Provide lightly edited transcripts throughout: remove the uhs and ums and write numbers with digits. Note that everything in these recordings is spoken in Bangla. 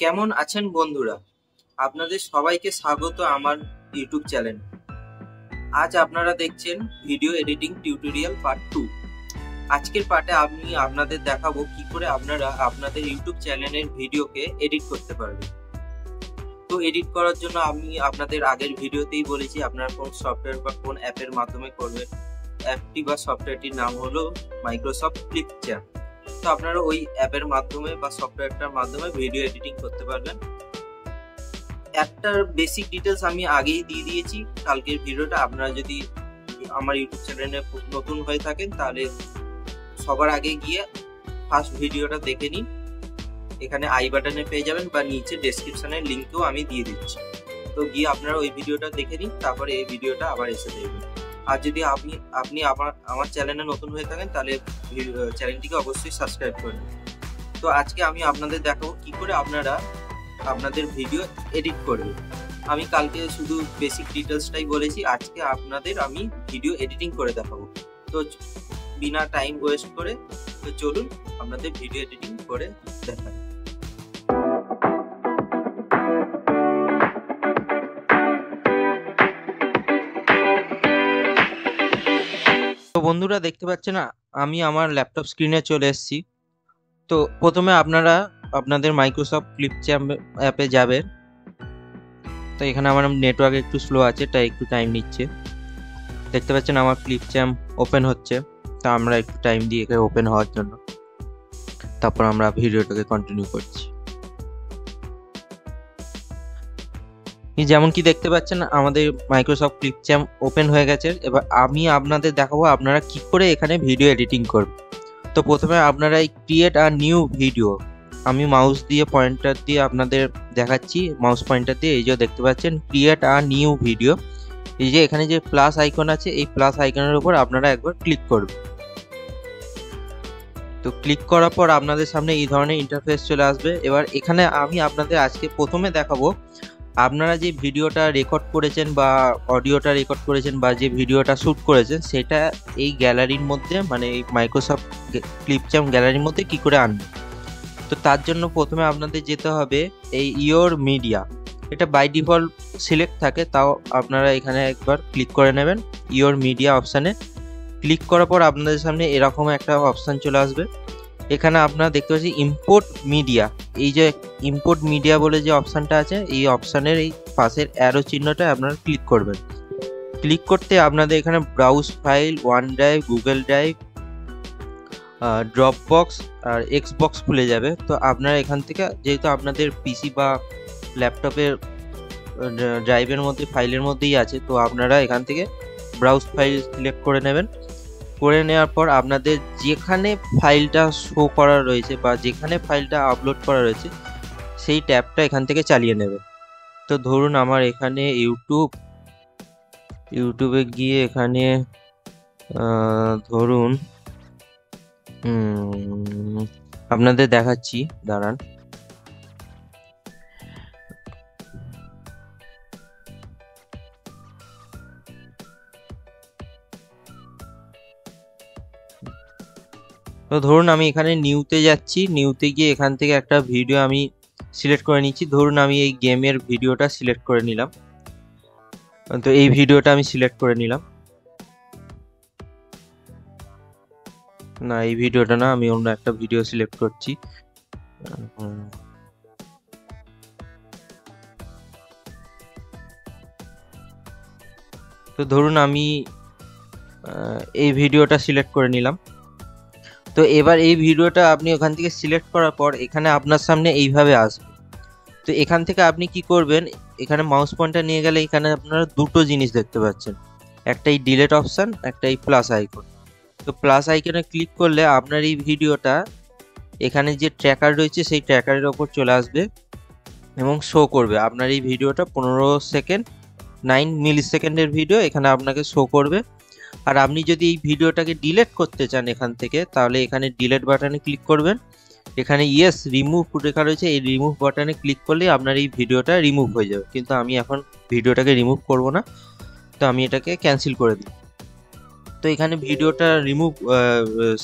কেমন আছেন বন্ধুরা? আপনাদের সবাইকে স্বাগত আমার ইউটিউব চ্যানেল। আজ আপনারা দেখছেন ভিডিও এডিটিং টিউটোরিয়াল পার্ট 2। আজকের পার্টে আমি আপনাদের দেখাবো কি করে আপনারা আপনাদের ইউটিউব চ্যানেলের ভিডিওকে এডিট করতে পারবেন। তো এডিট করার জন্য আমি আপনাদের আগের ভিডিওতেই বলেছি আপনারা কোন সফটওয়্যার বা কোন অ্যাপের মাধ্যমে করবেন। অ্যাপটি বা সফটওয়্যারটির নাম হলো মাইক্রোসফট ক্লিপচ্যাম্প। তো আপনারা ওই অ্যাপের মাধ্যমে বা সফটওয়্যারটার মাধ্যমে ভিডিও এডিটিং করতে পারবেন। একটা বেসিক ডিটেলস আমি আগেই দিয়ে দিয়েছি কালকের ভিডিওটা। আপনারা যদি আমার ইউটিউব চ্যানেলে নতুন হয়ে থাকেন তাহলে সবার আগে গিয়ে ফার্স্ট ভিডিওটা দেখে নিন। এখানে আই বাটনে পেয়ে যাবেন বা নিচে ডেসক্রিপশনের লিঙ্কও আমি দিয়ে দিচ্ছি। তো গিয়ে আপনারা ওই ভিডিওটা দেখে নিন, তারপরে এই ভিডিওটা আবার এসে দেখবেন। আর যদি আপনি আমার চ্যানেলে নতুন হয়ে থাকেন তাহলে চ্যানেলটিকে অবশ্যই সাবস্ক্রাইব করে নিন। তো আজকে আমি আপনাদের দেখাবো কি করে আপনারা আপনাদের ভিডিও এডিট করবে। আমি কালকে শুধু বেসিক ডিটেলসটাই বলেছি, আজকে আপনাদের আমি ভিডিও এডিটিং করে দেখাবো। তো বিনা টাইম ওয়েস্ট করে তো চলুন আপনাদের ভিডিও এডিটিং করে দেখাই। তো বন্ধুরা দেখতে পাচ্ছেন আমি আমার ল্যাপটপ স্ক্রিনে চলে এসেছি। তো প্রথমে আপনারা আপনাদের মাইক্রোসফট ক্লিপচ্যাম্প অ্যাপে যাবেন। তো এখানে আমার নেটওয়ার্ক একটু স্লো আছে, তাই একটু টাইম নিচ্ছে। দেখতে পাচ্ছেন আমার ক্লিপচ্যাম্প ওপেন হচ্ছে। তা আমরা একটু টাইম দিয়ে এখানে ওপেন হওয়ার জন্য, তারপর আমরা ভিডিওটাকে কন্টিনিউ করছি। যেমন কি দেখতে পাচ্ছেন আমাদের মাইক্রোসফট ক্লিপচ্যাম্প ওপেন হয়ে গেছে। এবার আমি আপনাদের দেখাবো আপনারা কি করে এখানে ভিডিও এডিটিং করবেন। তো প্রথমে আপনারা এই ক্রিয়েট আ নিউ ভিডিও, আমি মাউস দিয়ে পয়েন্টার দিয়ে আপনাদের দেখাচ্ছি। মাউস পয়েন্টার দিয়ে এই যে দেখতে পাচ্ছেন ক্রিয়েট আ নিউ ভিডিও, এই যে এখানে যে প্লাস আইকন আছে এই প্লাস আইকনের উপর আপনারা একবার ক্লিক করবেন। তো ক্লিক করার পর আপনাদের সামনে এই ধরনের ইন্টারফেস চলে আসবে। এবার এখানে আমি আপনাদের আজকে প্রথমে দেখাবো আপনারা যে ভিডিওটা রেকর্ড করেছেন বা অডিওটা রেকর্ড করেছেন বা যে ভিডিওটা শ্যুট করেছেন সেটা এই গ্যালারির মধ্যে, মানে এই মাইক্রোসফট ক্লিপচ্যাম্প গ্যালারির মধ্যে কি করে আনবেন। তো তার জন্য প্রথমে আপনাদের যেতে হবে এই ইয়োর মিডিয়া, এটা বাই ডিফল্ট সিলেক্ট থাকে, তাও আপনারা এখানে একবার ক্লিক করে নেবেন। ইয়োর মিডিয়া অপশানে ক্লিক করার পর আপনাদের সামনে এরকম একটা অপশান চলে আসবে। এখানে আপনারা দেখতে পাচ্ছেন ইম্পোর্ট মিডিয়া, এই যে ইম্পোর্ট মিডিয়া বলে যে অপশানটা আছে এই অপশানের এই পাশের অ্যারো চিহ্নটা আপনারা ক্লিক করবেন। ক্লিক করতে আপনাদের এখানে browse file, one drive, Google drive, Dropbox আর এক্সবক্স খুলে যাবে। তো আপনারা এখান থেকে যেহেতু আপনাদের পিসি বা ল্যাপটপের ড্রাইভের মধ্যে ফাইলের মধ্যেই আছে, তো আপনারা এখান থেকে ব্রাউজ ফাইল সিলেক্ট করে নেবেন। করে নেওয়ার পর আপনাদের যেখানে ফাইলটা শো করা রয়েছে বা যেখানে ফাইলটা আপলোড করা রয়েছে সেই ট্যাবটা এখান থেকে চালিয়ে নেবেন। তো ধরুন আমার এখানে ইউটিউবে গিয়ে এখানে ধরুন আপনাদের দেখাচ্ছি, দাঁড়ান। তো ধরুন আমি এখানে নিউতে যাচ্ছি, নিউতে গিয়ে এখান থেকে একটা ভিডিও আমি সিলেক্ট করে নিচ্ছি। ধরুন আমি এই গেমের ভিডিওটা সিলেক্ট করে নিলাম। তো এই ভিডিওটা আমি সিলেক্ট করে নিলাম, না এই ভিডিওটা না, আমি অন্য একটা ভিডিও সিলেক্ট করছি। তো ধরুন আমি এই ভিডিওটা সিলেক্ট করে নিলাম। তো এবার এই ভিডিওটা আপনি ওখান থেকে সিলেক্ট করার পর এখানে আপনার সামনে এইভাবে আসবে। তো এখান থেকে আপনি কি করবেন, এখানে মাউস পয়েন্টার নিয়ে গেলে এখানে আপনারা দুটো জিনিস দেখতে পাচ্ছেন, একটা এই ডিলেট অপশান, একটা এই প্লাস আইকন। তো প্লাস আইকনে ক্লিক করলে আপনার এই ভিডিওটা এখানে যে ট্র্যাকার রয়েছে সেই ট্র্যাকারের ওপর চলে আসবে এবং শো করবে। আপনার এই ভিডিওটা 15 সেকেন্ড 9 মিলি সেকেন্ডের ভিডিও এখানে আপনাকে শো করবে। আর আপনি যদি এই ভিডিওটাকে ডিলিট করতে চান এখান থেকে, তাহলে এখানে ডিলিট বাটনে ক্লিক করবেন। এখানে ইয়েস রিমুভ লেখা রয়েছে, এই রিমুভ বাটনে ক্লিক করলে আপনার এই ভিডিওটা রিমুভ হয়ে যাবে। কিন্তু আমি এখন ভিডিওটাকে রিমুভ করব না, তো আমি এটাকে ক্যান্সেল করে দিই। তো এখানে ভিডিওটা রিমুভ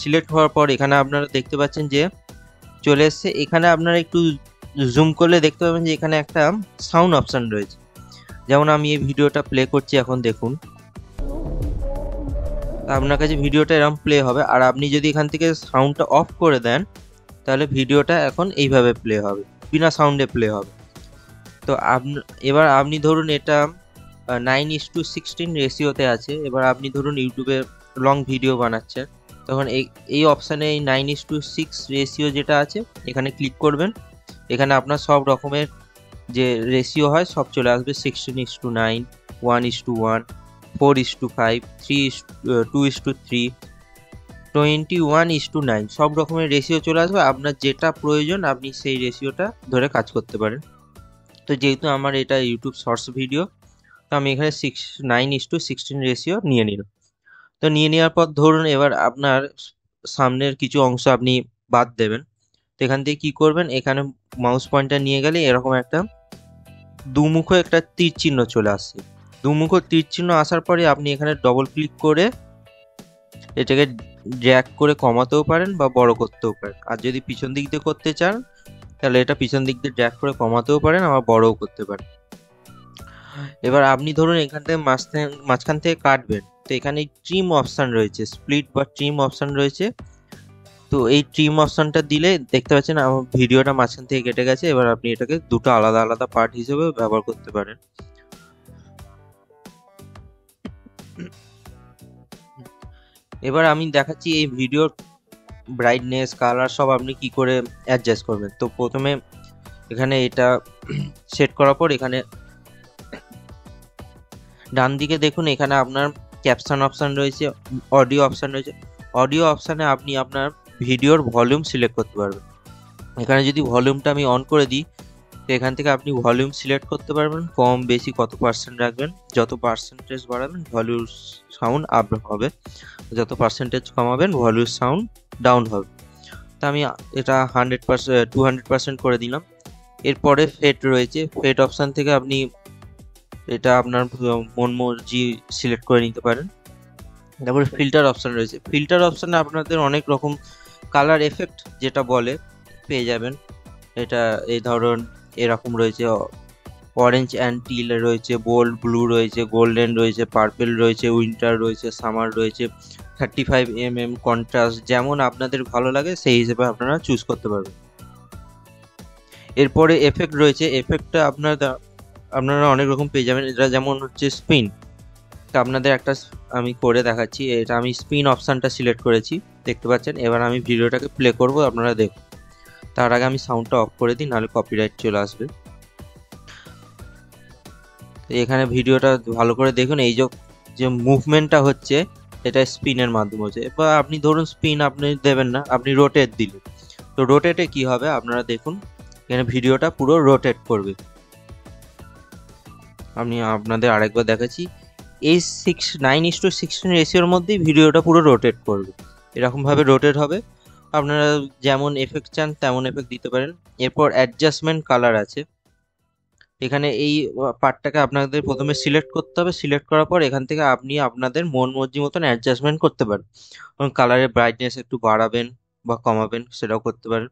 সিলেক্ট হওয়ার পর এখানে আপনারা দেখতে পাচ্ছেন যে চলে এসছে। এখানে আপনারা একটু জুম করলে দেখতে পাবেন যে এখানে একটা সাউন্ড অপশন রয়েছে। যেমন আমি এই ভিডিওটা প্লে করছি, এখন দেখুন আপনার কাছে ভিডিওটা এরকম প্লে হবে। আর আপনি যদি এখান থেকে সাউন্ডটা অফ করে দেন তাহলে ভিডিওটা এখন এইভাবে প্লে হবে, বিনা সাউন্ডে প্লে হবে। তো এবার আপনি ধরুন এটা 9:16 রেশিওতে আছে। এবার আপনি ধরুন ইউটিউবে লং ভিডিও বানাচ্ছেন, তখন এই অপশানে এই 9:6 রেশিও যেটা আছে এখানে ক্লিক করবেন। এখানে আপনার সব রকমের যে রেশিও হয় সব চলে আসবে, 16:9, 1:1, 4:5, 2:3, 21:9, সব রকমের রেশিও চলে আসবে। আপনার যেটা প্রয়োজন আপনি সেই রেশিওটা ধরে কাজ করতে পারেন। তো যেহেতু আমার এটা ইউটিউব শর্টস ভিডিও, তো আমি এখানে 9:16 রেশিও নিয়ে নিলাম। তো নিয়ে নেওয়ার পর ধরুন এবার আপনার সামনের কিছু অংশ আপনি বাদ দেবেন। তো এখান থেকে কি করবেন, এখানে মাউস পয়েন্টার নিয়ে গেলে এরকম একটা দুমুখো একটা তীর চিহ্ন চলে আসছে। দুমুখো তীর চিহ্ন আসার পরে আপনি এখানে ডবল ক্লিক করে এটাকে ড্র্যাগ করে কমাতেও পারেন বা বড় করতেও পারেন। আর যদি পিছন দিক দিয়ে করতে চান তাহলে এটা পিছন দিক দিয়ে ড্র্যাগ করে কমাতেও পারেন, আবার বড়ও করতে পারেন। এবার আপনি ধরুন এখান থেকে মাঝখান থেকে কাটবেন, তো এখানে ট্রিম অপশান রয়েছে, স্প্লিট বা ট্রিম অপশান রয়েছে। তো এই ট্রিম অপশানটা দিলে দেখতে পাচ্ছেন আমার ভিডিওটা মাঝখান থেকে কেটে গেছে। এবার আপনি এটাকে দুটো আলাদা আলাদা পার্ট হিসেবে ব্যবহার করতে পারেন। এবার আমি দেখাচ্ছি এই ভিডিওর ব্রাইটনেস, কালার সব আপনি কি করে অ্যাডজাস্ট করবেন। তো প্রথমে এখানে এটা সেট করার পর এখানে ডান দিকে দেখুন এখানে আপনার ক্যাপশন অপশান রয়েছে, অডিও অপশান রয়েছে। অডিও অপশানে আপনি আপনার ভিডিওর ভলিউম সিলেক্ট করতে পারবেন। এখানে যদি ভলিউমটা আমি অন করে দিই, তো এখান থেকে আপনি ভলিউম সিলেক্ট করতে পারবেন, কম বেশি কত পার্সেন্ট রাখবেন। যত পার্সেন্টেজ বাড়াবেন ভলিউম সাউন্ড আপ হবে, যত পার্সেন্টেজ কমাবেন ভলিউম সাউন্ড ডাউন হবে। তো আমি এটা 200% করে দিলাম। এরপরে ফেড রয়েছে, ফেড অপশান থেকে আপনি এটা আপনার মন মর্জি সিলেক্ট করে নিতে পারেন। তারপরে ফিল্টার অপশান রয়েছে, ফিল্টার অপশানে আপনাদের অনেক রকম কালার এফেক্ট যেটা বলে পেয়ে যাবেন। এটা এই ধরুন এরকম রয়েছে, অরেঞ্জ অ্যান্ড টিল রয়েছে, বোল্ড ব্লু রয়েছে, গোল্ডেন রয়েছে, পার্পেল রয়েছে, উইন্টার রয়েছে, সামার রয়েছে, 35mm কন্ট্রাস্ট, যেমন আপনাদের ভালো লাগে সেই হিসেবে আপনারা চুজ করতে পারবেন। এরপরে এফেক্ট রয়েছে, এফেক্টটা আপনারা অনেক রকম পেয়ে যাবেন। এটা যেমন হচ্ছে স্পিন, তো আপনাদের একটা আমি করে দেখাচ্ছি। এটা আমি স্পিন অপশানটা সিলেক্ট করেছি, দেখতে পাচ্ছেন। এবার আমি ভিডিওটাকে প্লে করব, আপনারা দেখুন। তার আগে আমি সাউন্ডটা অফ করে দিই, নাহলে কপিরাইট চলে আসবে। এখানে ভিডিওটা ভালো করে দেখুন, এই যে মুভমেন্টটা হচ্ছে এটা স্পিনের মাধ্যমে হচ্ছে। এবার আপনি ধরুন স্পিন আপনি দেবেন না, আপনি রোটেট দিলেন, তো রোটেটে কি হবে আপনারা দেখুন, এখানে ভিডিওটা পুরো রোটেট করবে। আমি আপনাদের আরেকবার দেখাচ্ছি, এই 9:16 রেশিওর মধ্যেই ভিডিওটা পুরো রোটেট করবে, এরকমভাবে রোটেট হবে। আপনারা যেমন এফেক্ট চান তেমন এফেক্ট দিতে পারেন। এরপর অ্যাডজাস্টমেন্ট কালার আছে, এখানে এই পার্টটাকে আপনাদের প্রথমে সিলেক্ট করতে হবে। সিলেক্ট করার পর এখান থেকে আপনি আপনাদের মন মর্জি মতন অ্যাডজাস্টমেন্ট করতে পারেন। কালারের ব্রাইটনেস একটু বাড়াবেন বা কমাবেন সেটাও করতে পারেন।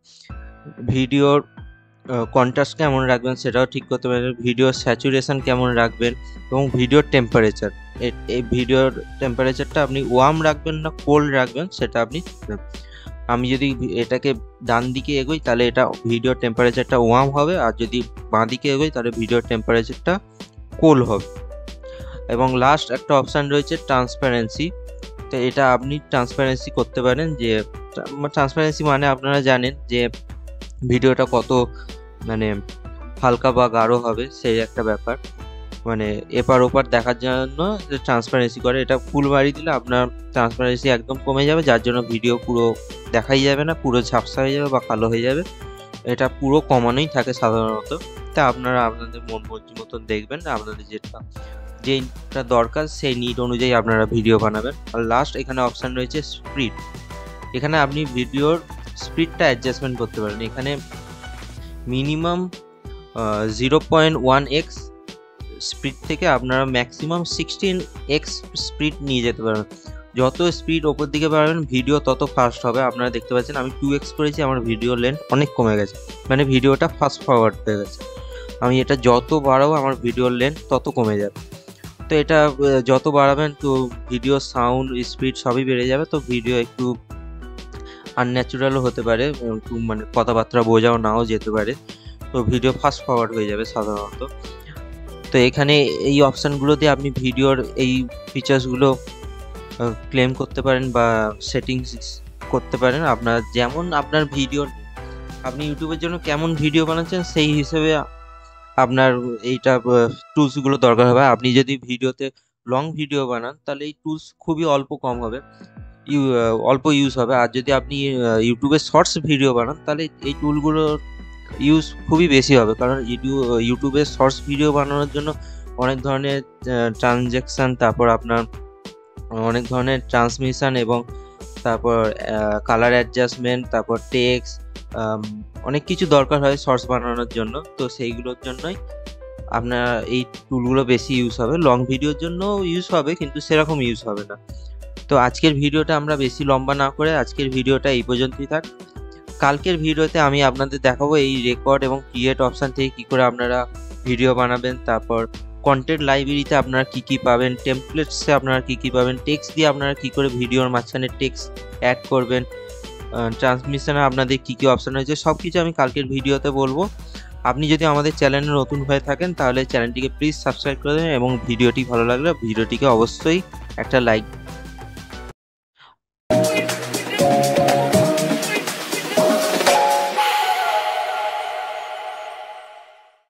ভিডিওর কন্ট্রাস্ট কেমন রাখবেন সেটাও ঠিক করতে পারেন। ভিডিওর স্যাচুরেশন কেমন রাখবেন এবং ভিডিওর টেম্পারেচার, এই ভিডিওর টেম্পারেচারটা আপনি ওয়ার্ম রাখবেন না কোল্ড রাখবেন সেটা আপনি। আমি যদি এটাকে ডান দিকে এগোই তাহলে এটা ভিডিওর টেম্পারেচারটা ওয়ার্ম হবে, আর যদি বাঁ দিকে এগোই তাহলে ভিডিওর টেম্পারেচারটা কোল্ড হবে। এবং লাস্ট একটা অপশান রয়েছে ট্রান্সপারেন্সি, তো এটা আপনি ট্রান্সপারেন্সি করতে পারেন। যে ট্রান্সপারেন্সি মানে আপনারা জানেন যে ভিডিওটা কত মানে হালকা বা গাঢ় হবে, সেই একটা ব্যাপার, মানে এপার ওপার দেখার জন্য ট্রান্সপারেন্সি করে। এটা ফুল বাড়িয়ে দিলে আপনার ট্রান্সপারেন্সি একদম কমে যাবে, যার জন্য ভিডিও পুরো দেখাই যাবে না, পুরো ঝাপসা হয়ে যাবে বা কালো হয়ে যাবে। এটা পুরো কমানোই থাকে সাধারণত। তা আপনারা আপনাদের মন মর্জি মতন দেখবেন, আপনাদের যেটা দরকার সেই নিড অনুযায়ী আপনারা ভিডিও বানাবেন। আর লাস্ট এখানে অপশান রয়েছে স্পিড, এখানে আপনি ভিডিওর স্পিডটা অ্যাডজাস্টমেন্ট করতে পারেন। এখানে মিনিমাম 0.1x স্পিড থেকে আপনারা ম্যাক্সিমাম 16x স্পিড নিয়ে যেতে পারবেন। যত স্পিড ওপর দিকে বাড়াবেন ভিডিও তত ফাস্ট হবে। আপনারা দেখতে পাচ্ছেন আমি 2x করেছি, আমার ভিডিও লেন্থ অনেক কমে গেছে, মানে ভিডিওটা ফাস্ট ফরওয়ার্ড হয়ে গেছে। আমি এটা যত বাড়াবো আমার ভিডিওর লেন্থ তত কমে যাবে। তো এটা যত বাড়াবেন তো ভিডিও সাউন্ড স্পিড সবই বেড়ে যাবে, তো ভিডিও একটু আনন্যাচুরালও হতে পারে, একটু মানে কথাবার্তা বোঝাও নাও যেতে পারে, তো ভিডিও ফাস্ট ফরওয়ার্ড হয়ে যাবে সাধারণত। তো এখানে এই অপশানগুলো দিয়ে আপনি ভিডিওর এই ফিচার্সগুলো ক্লেম করতে পারেন বা সেটিংস করতে পারেন। আপনার যেমন আপনার ভিডিওর, আপনি ইউটিউবের জন্য কেমন ভিডিও বানাচ্ছেন সেই হিসেবে আপনার এইটা টুলসগুলো দরকার হবে। আপনি যদি ভিডিওতে লং ভিডিও বানান তাহলে এই টুলস খুবই কম হবে, অল্প ইউজ হবে। আর যদি আপনি ইউটিউবে শর্টস ভিডিও বানান তাহলে এই টুলগুলোর ইউজ খুবই বেশি হবে, কারণ ইউটিউবে শর্টস ভিডিও বানানোর জন্য অনেক ধরনের ট্রানজ্যাকশান, তারপর আপনার অনেক ধরনের ট্রান্সমিশন এবং তারপর কালার অ্যাডজাস্টমেন্ট, তারপর টেক্সট, অনেক কিছু দরকার হয় শর্টস বানানোর জন্য। তো সেইগুলোর জন্যই আপনার এই টুলগুলো বেশি ইউজ হবে। লং ভিডিওর জন্য ইউজ হবে কিন্তু সেরকম ইউজ হবে না। তো আজকের ভিডিওটা আমরা বেশি লম্বা না করে আজকের ভিডিওটা এই পর্যন্তই থাক। কালকের ভিডিওতে আমি আপনাদের দেখাবো এই রেকর্ড এবং ক্রিয়েট অপশান থেকে কী করে আপনারা ভিডিও বানাবেন, তারপর কন্টেন্ট লাইব্রেরিতে আপনারা কী কী পাবেন, টেমপ্লেটসে আপনারা কী কী পাবেন, টেক্সট দিয়ে আপনারা কী করে ভিডিওর মাঝখানে টেক্সট অ্যাড করবেন, ট্রান্সমিশনে আপনাদের কী কী অপশান রয়েছে, সব কিছু আমি কালকের ভিডিওতে বলবো। আপনি যদি আমাদের চ্যানেলে নতুন হয়ে থাকেন তাহলে চ্যানেলটিকে প্লিজ সাবস্ক্রাইব করে দেবেন এবং ভিডিওটি ভালো লাগলে ভিডিওটিকে অবশ্যই একটা লাইক